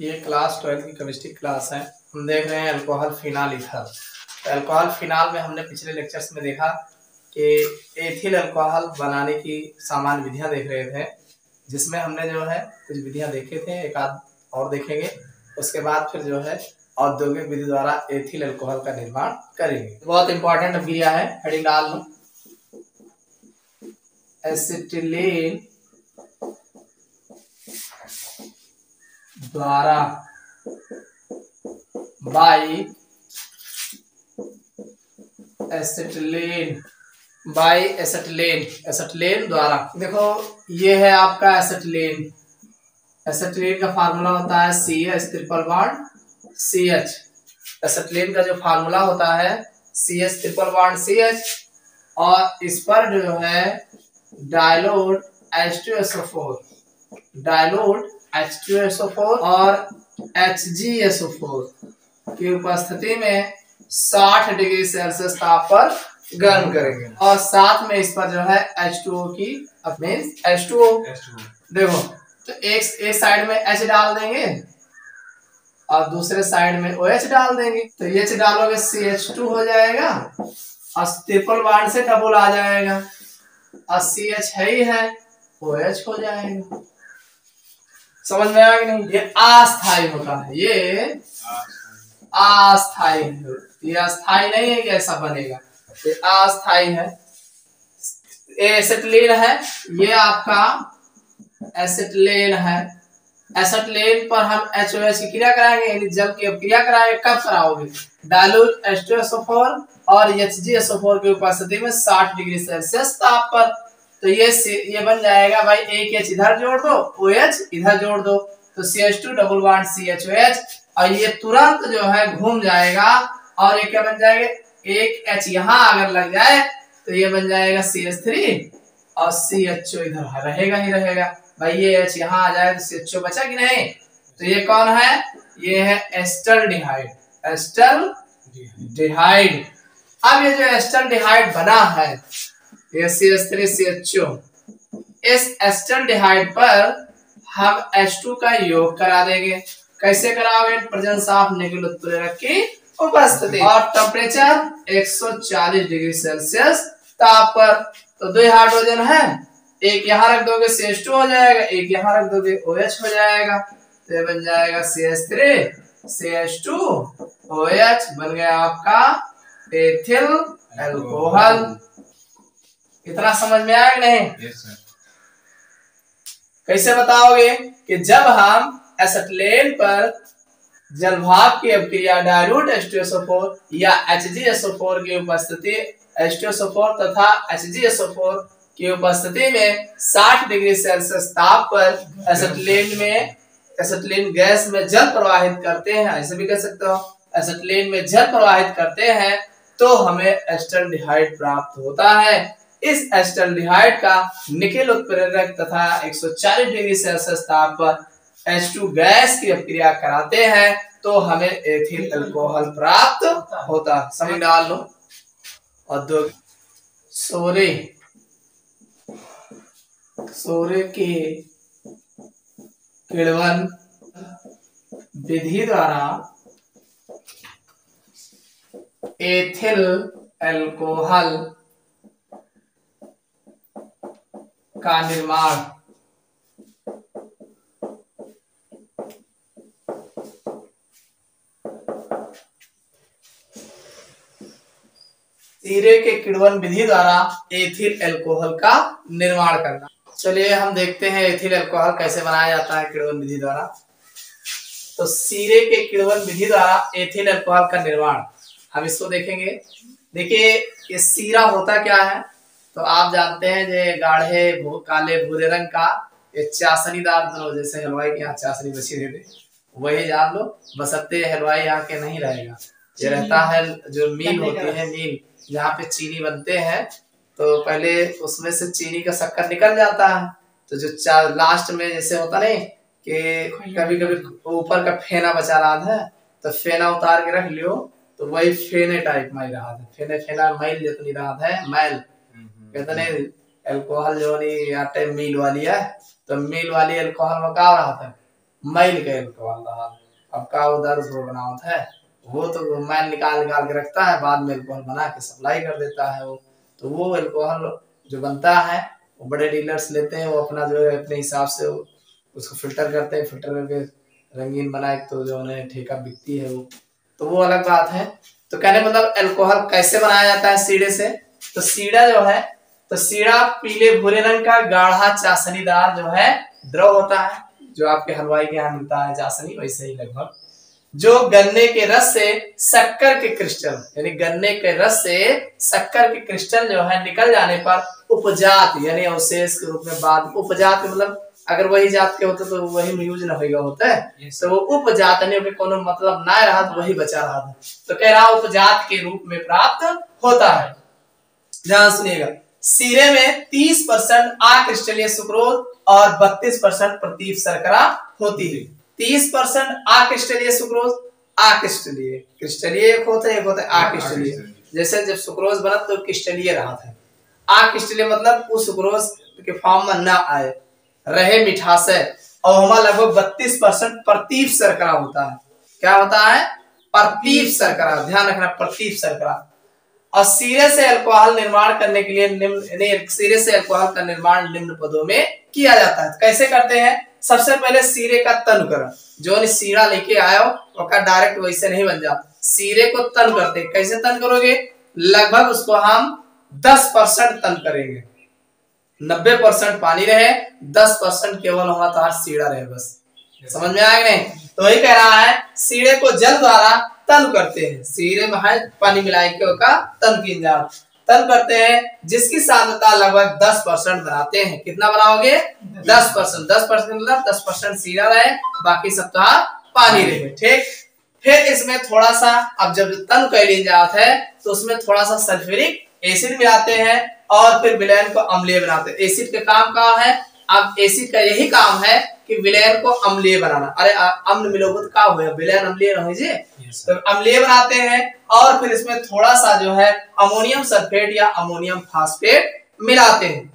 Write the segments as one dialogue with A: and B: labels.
A: ये क्लास 12 की chemistry class है। हम देख रहे हैं अल्कोहल फिनाल ईथर। तो अल्कोहल फिनाल में हमने पिछले लेक्चर्स में देखा कि एथिल अल्कोहल बनाने की सामान्य विधियां देख रहे थे, जिसमें हमने जो है कुछ विधियां देखे थे, एक आध और देखेंगे। उसके बाद फिर जो है औद्योगिक विधि द्वारा एथिल अल्कोहल का निर्माण करेंगे। बहुत इंपॉर्टेंट विधिया है, हेडिंग डाल लो। एसिटिलीन द्वारा बाई एसिटिलीन द्वारा। देखो ये है आपका एसिटिलीन। एसिटिलीन का फार्मूला होता है CH triple bond CH। Acetylene का जो फार्मूला होता है CH ट्रिपल बॉन्ड CH, और इस पर जो है डाइल्यूट H2SO4 और HgSO4 की उपस्थिति में 60 डिग्री सेल्सियस ताप पर गर्म करेंगे, और साथ में इस पर जो है H2O की H2O देखो, तो एक साइड में H डाल देंगे और दूसरे साइड में OH डाल देंगे। तो H डालोगे CH2 हो जाएगा और ट्रिपल बॉन्ड से डबल आ जाएगा, और CH है ही है, OH हो जाएगा। समझ में आया कि नहीं? ये अस्थाई होता है, ये अस्थाई है, ये अस्थाई नहीं है कि ऐसा बनेगा, ये अस्थाई है। एसिटिलीन है, ये आपका एसिटिलीन है। एसिटिलीन पर हम HOH की क्रिया कराएंगे, यानी जल की क्रिया कराएंगे। कब कराओगे? डाइल्यूट H2SO4 और HgSO4 की उपस्थिति में 60 डिग्री सेल्सियस ताप पर। तो ये बन जाएगा भाई, एक H इधर जोड़ दो, OH इधर जोड़ दो, तो CH2 डबल बॉन्ड CHOH, और ये तुरंत जो है घूम जाएगा, और ये क्या बन जाएगा? एक H यहाँ अगर लग जाए तो ये बन जाएगा CH3, और CHO इधर रहेगा ही रहेगा। भाई ये H यहाँ आ जाए तो CHO बचा कि नहीं? तो ये कौन है? ये है एस्टल्डिहाइड। एस्टल्डिहाइड। अब ये जो एस्टल्डिहाइड बना है, ये CH3CHO, इस एस्टल्डिहाइड पर हम H2 का योग करा देंगे। कैसे कराओगे? प्रेजेंस ऑफ निकेल उत्प्रेरक की उपस्थिति, और टेम्परेचर 140 डिग्री सेल्सियस ताप पर। तो दो हाइड्रोजन है, एक यहाँ रख दोगे CH2 हो जाएगा, एक यहाँ रख दोगे OH हो जाएगा, तो ये बन जाएगा CH3 CH2 OH, बन गया आपका एथिल अल्कोहल। इतना समझ में आया कि नहीं?
B: yes,
A: कैसे बताओगे कि जब हम एसिटिलीन पर जलभाप की अभिक्रिया डाइल्यूट H2SO4 या HgSO4 की उपस्थिति H2SO4 तथा HgSO4 की उपस्थिति में 60 डिग्री सेल्सियस ताप पर एसिटिलीन गैस में जल प्रवाहित करते हैं, ऐसे भी कह सकते हो, एसिटिलीन में जल प्रवाहित करते हैं, तो हमें एस्टल्डिहाइड प्राप्त होता है। इस एस्टल्डिहाइड का निकेल उत्प्रेरक तथा 140 डिग्री सेल्सियस ताप पर H2 गैस की अभिक्रिया कराते हैं, तो हमें एथिल अल्कोहल प्राप्त होता है। समझ डाल लो। औद्योगिक सोरे की किण्वन विधि द्वारा एथिल अल्कोहल का निर्माण सीरे के किण्वन विधि द्वारा एथिल अल्कोहल का निर्माण करना। चलिए हम देखते हैं एथिल अल्कोहल कैसे बनाया जाता है किण्वन विधि द्वारा। तो सीरे के किण्वन विधि द्वारा एथिल अल्कोहल का निर्माण हम इसको देखेंगे। देखिए ये सीरा होता क्या है, तो आप जानते हैं ये गाढ़े काले भूरे रंग का ये चाशनीदार, जैसे हलवाई के यहाँ चाशनी बची रहती, वही जान लो। बसत्ते हलवाई यहाँ के नहीं रहेगा, ये रहता है जो मील होती है, मील जहाँ पे चीनी बनते हैं, तो पहले उसमें से चीनी का शक्कर निकल जाता है, तो जो लास्ट में जैसे होता नहीं कि कभी कभी ऊपर का फेना बचा रहा है, तो फेना उतार के रख लियो, तो वही फेने टाइप में ही रहा है, फेना मैल जितनी रहा है, मैल कहते नहीं अल्कोहल जो नहीं आटे मील वाली है, तो मील वाली अल्कोहल में क्या रहा था मैल के अल्कोहल रहा। अब का उधर उसको बनावत है, वो तो मैल निकाल निकाल के रखता है, बाद में अल्कोहल बना के सप्लाई कर देता है वो। तो वो अल्कोहल जो बनता है वो बड़े डीलर्स लेते हैं, वो अपना जो है अपने हिसाब से उसको फिल्टर करते हैं, फिल्टर करके रंगीन बनाए तो जो उन्हें ठेका बिकती है वो, तो वो अलग बात है। तो कहने मतलब अल्कोहल कैसे बनाया जाता है सीड़े से। तो सीड़ा जो है, तो सीड़ा पीले भूरे रंग का गाढ़ा चाशनीदार जो है द्रव होता है, जो आपके हलवाई के यहाँ मिलता है चाशनी, वैसे ही लगभग, जो गन्ने के रस से शक्कर के क्रिस्टल, यानी गन्ने के रस से शक्कर के क्रिस्टल जो है निकल जाने पर उपजात यानी अवशेष के रूप में बाद, उपजात मतलब अगर वही जात के होते तो वही यूज न होगा होता है, तो वो उपजात यानी कोनो मतलब ना रहा तो वही बचा रहा था, तो कह रहा उपजात के रूप में प्राप्त होता है। ध्यान सुनिएगा, सीरे में 30% अक्रिस्टलीय सुक्रोज और 32% प्रतीप शर्करा होती है। 30% अक्रिस्टलीय सुक्रोज, अक्रिस्टलीय क्रिस्टलीय एक होता है, एक होता है अक्रिस्टलीय। जैसे जब सुक्रोज बना तो क्रिस्टलीय रहा था, अक्रिस्टलीय मतलब उस सुक्रोज के फॉर्म में ना आए, रहे मिठास है, और हमारा लगभग 32% प्रतीप शर्करा होता है। क्या होता है? प्रतीप शर्करा, ध्यान रखना प्रतीप शर्करा। और सीरे से अल्कोहल निर्माण करने के लिए निम्न, सीरे से अल्कोहल का निर्माण निम्न पदों में किया जाता है। कैसे करते हैं? सबसे पहले सीरे का तन, जो सीरा लेके आयो उसका डायरेक्ट वैसे नहीं बन जाता, सीरे को तन करते। कैसे तन करोगे? लगभग उसको हम 10% तन करेंगे, 90% पानी रहे, 10% केवल हमारा तार सीड़ा रहे, बस समझ में आया नहीं? तो वही कह रहा है सीड़े को जल द्वारा तन करते हैं, सीरे में है पानी मिलाए के का तन की तन करते हैं, जिसकी सांद्रता लगभग 10% बनाते हैं। कितना बनाओगे? 10%। 10% मतलब 10% सीरा रहे, बाकी सब तो पानी रहे, ठीक। फिर इसमें थोड़ा सा, अब जब तन कर ली जाता है तो उसमें थोड़ा सा सल्फ्यूरिक एसिड मिलाते हैं और फिर विलयन को अम्लीय बनाते हैं। एसिड का काम क्या है? अब एसिड का यही काम है कि विलयन को अम्लीय बनाना। अरे अम्ल मिलोगे तो क्या हुआ? विलयन अम्लीय न हो जी, तो अम्लीय बनाते हैं और फिर इसमें थोड़ा सा जो है अमोनियम सल्फेट या अमोनियम फास्फेट मिलाते हैं।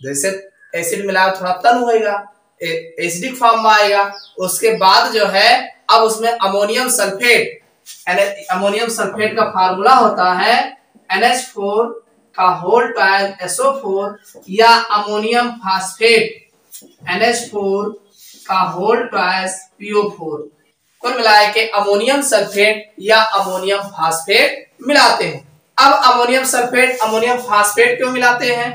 A: जैसे एसिड मिलाया थोड़ा तन होएगा, एसिडिक फॉर्म में आएगा, उसके बाद जो है अब उसमें अमोनियम सल्फेट, अमोनियम सल्फेट का फार्मूला होता है NH4 का होल टाइम SO4 या अमोनियम फास्फेट NH4 का होल टाइम PO4, कुल मिलाए के अमोनियम सल्फेट या अमोनियम फास्फेट मिलाते हैं। अब अमोनियम सल्फेट अमोनियम फास्फेट क्यों मिलाते हैं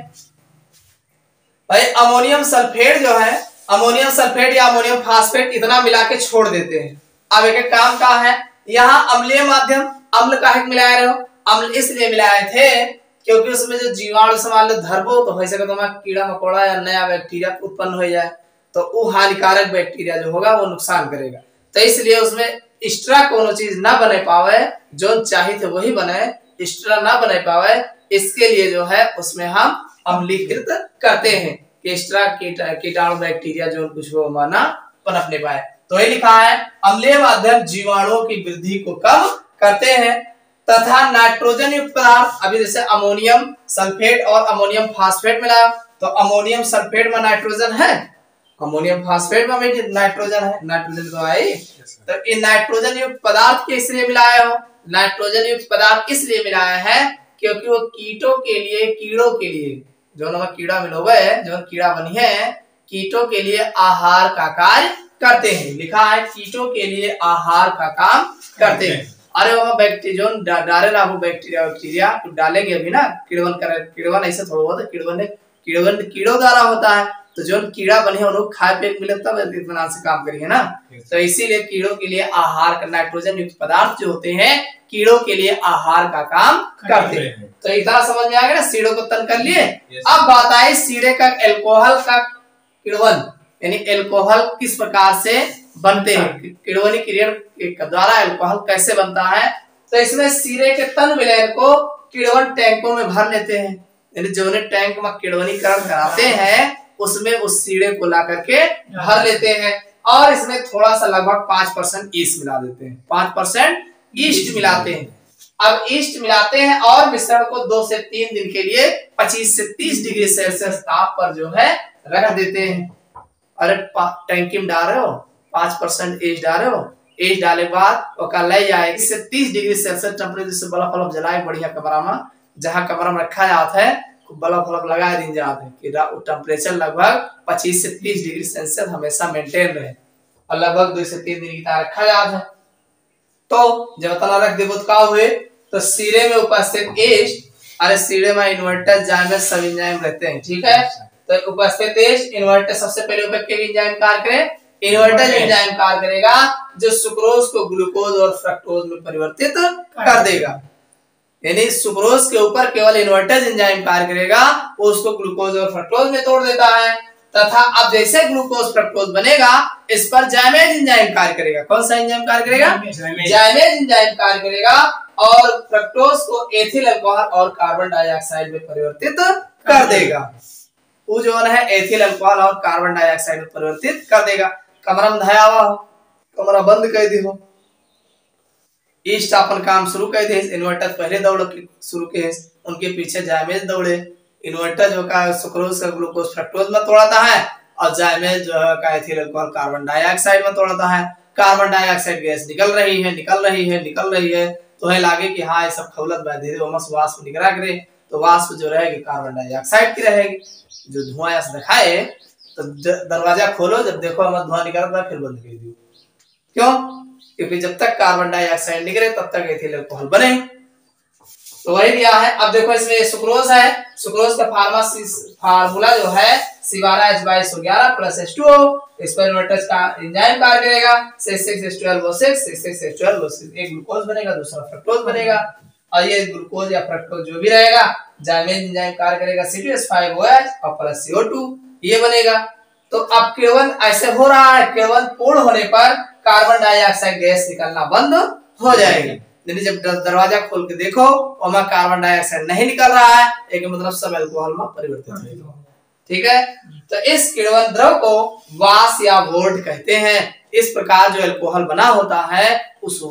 A: भाई? अमोनियम सल्फेट जो है, अमोनियम सल्फेट या अमोनियम फास्फेट इतना मिला के छोड़ देते हैं। अब एक काम का है, यहाँ अम्लीय माध्यम, अम्ल काहे मिलाए रहे हो? अम्ल इसलिए मिलाए थे क्योंकि उसमें जो जीवाणु समान धरबो तो हो सके तुम्हारा कीड़ा मकोड़ा या नया बैक्टीरिया उत्पन्न हो जाए, तो वो हानिकारक बैक्टीरिया जो होगा वो नुकसान करेगा, तो इसलिए उसमें एक्स्ट्रा कोनो चीज ना बने पावे, जो चाहिए थे वही बने, एक्स्ट्रा ना बने पावे, इसके लिए जो है उसमें हम अम्लीकृत करते हैं कि एक्स्ट्रा कीटाणु बैक्टीरिया जो कुछ वो माना पनपने पाए। तो ये लिखा है अम्लीय माध्यम जीवाणुओं की वृद्धि को कम करते हैं तथा नाइट्रोजन युक्त पदार्थ, अभी जैसे अमोनियम सल्फेट और अमोनियम फास्फेट मिला, तो अमोनियम सल्फेट में नाइट्रोजन है, अमोनियम फास्फेट में भी नाइट्रोजन है, नाइट्रोजन तो आई, तो इन नाइट्रोजन युक्त पदार्थ के इसलिए मिलाया हो, नाइट्रोजन युक्त पदार्थ इसलिए मिलाया है क्योंकि वो कीटों के लिए, कीड़ों के लिए, जो नमक कीड़ा मिलोगे है, जो कीड़ा बनी है, कीटों के लिए आहार का कार्य करते हैं। लिखा है कीटों के लिए आहार का काम करते हैं। अरे वो बैक्टीरिया जो डाले ना, वो बैक्टीरिया तो डालेंगे अभी ना, किड़वन करे, किड़वन ऐसे थोड़ा बहुत है, किड़वन कीड़ों द्वारा होता है, तो जो कीड़ा बने हैं उनको खाए पे मिले तब इत्मीनान से काम करेंगे ना, तो इसीलिए कीड़ों के लिए आहार का, नाइट्रोजन युक्त पदार्थ जो होते हैं कीड़ों के लिए आहार का काम करते हैं। तो इतना समझ में आ गया ना, सीड़ों को तन कर लिए। अब बात आई सीड़े का अल्कोहल का किण्वन, यानी अल्कोहल किस प्रकार से बनते हैं, किण्वनी क्रिया के द्वारा अल्कोहल कैसे बनता है। तो इसमें सीरे के तन विलयन को किण्वन टैंकों में भर लेते हैं, यानी जो टैंक में किण्वनीकरण कराते हैं उसमें उस सीड़े को ला करके भर लेते हैं और इसमें थोड़ा सा लगभग 5% ईस्ट मिला देते हैं, 5% ईस्ट मिलाते हैं। अब ईस्ट मिलाते हैं और मिश्रण को 2 से 3 दिन के लिए 25 से 30 डिग्री सेल्सियस ताप पर जो है रख देते हैं। अरे टैंकी में डाल रहे हो 5% एज डाले हो, एज डाले के बाद ओका ले जाए 30 डिग्री सेल्सियस टेम्परेचर से बल्ब बल्ब जलाए बढ़िया कमरा में, जहां कमरा में रखा जाता है बल्ब बल्ब लगा दी जाते हैं कि टेम्परेचर लगभग 25 से 30 डिग्री सेल्सियस हमेशा मेंटेन रहे और लगभग 2 से 3 दिन की तरह रखा जाता है। तो जब तना रख देबो तो का हुए, तो सिरे में उपस्थित एज, अरे सिरे में इन्वर्टर जाइमेज सब एंजाइम रहते हैं, ठीक है। तो उपस्थित एज इन्वर्टर सबसे पहले उपस्थित एंजाइम कार्य करे, इन्वर्टर एंजाइम कार्य करेगा जो सुक्रोज को ग्लूकोज और फ्रक्टोज में परिवर्तित कर देगा। यानी सुक्रोज के ऊपर केवल इन्वर्टर एंजाइम कार्य करेगा, वो उसको ग्लूकोज और फ्रक्टोज में तोड़ देता है। तथा अब जैसे ग्लूकोज फ्रक्टोज बनेगा इस पर जाइमेज एंजाइम कार्य करेगा। कौन सा एंजाइम कार्य करेगा? जाइमेज एंजाइम कार्य करेगा और फ्रक्टोज को एथिल अल्कोहल और कार्बन डाइऑक्साइड में परिवर्तित कर देगा। वो जो है एथिल अल्कोहल और कार्बन डाइऑक्साइड में परिवर्तित कर देगा। कमरा में धयावा हो, कमरा बंद कर दी हो, ईस्ट अपन काम शुरू कर दे, इन्वर्टर पहले दौड़ शुरू के, उनके पीछे जाइमेज दौड़े। इन्वर्टर जो का सुक्रोज का ग्लूकोज फ्रक्टोज में तोड़ता है और जाइमेज जो है का एथिल अल्कोहल कार्बन डाइऑक्साइड में तोड़ता है। कार्बन डाइऑक्साइड गैस निकल रही है, तो है लागे कि हाँ ये सब खौलत बा, धीरे धीरे वाष्प निकला करे, तो वाष्प जो रहेगी कार्बन डाइऑक्साइड की रहेगी। जो धुआं ऐसा दिखाए तो दरवाजा खोलो, जब देखो हमारा धुआं निकलता है फिर बंद कर दियो। क्यों? क्योंकि जब तक कार्बन डाइऑक्साइड निकले तब तक एथिल अल्कोहल बने। तो वही दिया है। अब देखो इसमें सुक्रोज है, सुक्रोज का फार्मूला जो है C12H22 प्लस H2O। इस पर इन्वर्टर का एंजाइम कार्य करेगा, 6,6H12O6, 6,6H12O6, एक ग्लूकोज बनेगा दूसरा फ्रक्टोज बनेगा। और ये ग्लूकोज या फ्रक्टोज जो भी रहेगा जाइमेज एंजाइम कार्य करेगा C2H5OH और प्लस CO2 ये बनेगा। तो अब केवल ऐसे हो रहा है, केवल पूर्ण होने पर कार्बन डाइऑक्साइड गैस निकलना बंद हो जाएगी। जब दरवाजा खोल के देखो वहां कार्बन डाइऑक्साइड नहीं निकल रहा है, एक मतलब सब अल्कोहल में परिवर्तित हो गया। ठीक है, तो इस किण्वन द्रव को वास या वोल्ट कहते हैं। इस प्रकार जो अल्कोहल बना होता है उस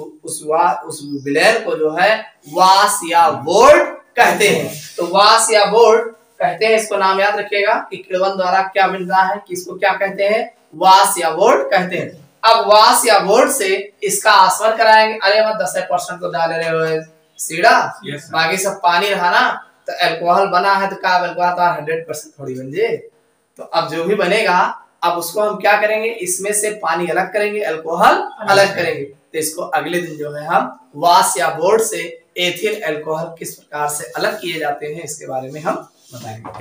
A: विलयन को जो है वास या वोल्ट कहते हैं। तो वास या वोल्ट कहते हैं, इसको नाम याद रखिएगा कि किण्वन द्वारा क्या मिल रहा है, किसको क्या कहते हैं, वास या वोल्ट कहते हैं। अब वास या वोल्ट से इसका आसवन कराएंगे। अरे मैं 10% तो डाल रहे हो सीड़ा, बाकी सब पानी रहा ना, तो अल्कोहल बना है तो क्या अल्कोहल तो 100% थोड़ी बन जाए। तो अब जो भी बनेगा अब उसको हम क्या करेंगे, इसमें से पानी अलग करेंगे, अल्कोहल अलग करेंगे। तो इसको अगले दिन जो है हम वास या वोल्ट से एथिल अल्कोहल किस प्रकार से अलग किए जाते हैं इसके बारे में हम बताएंगे।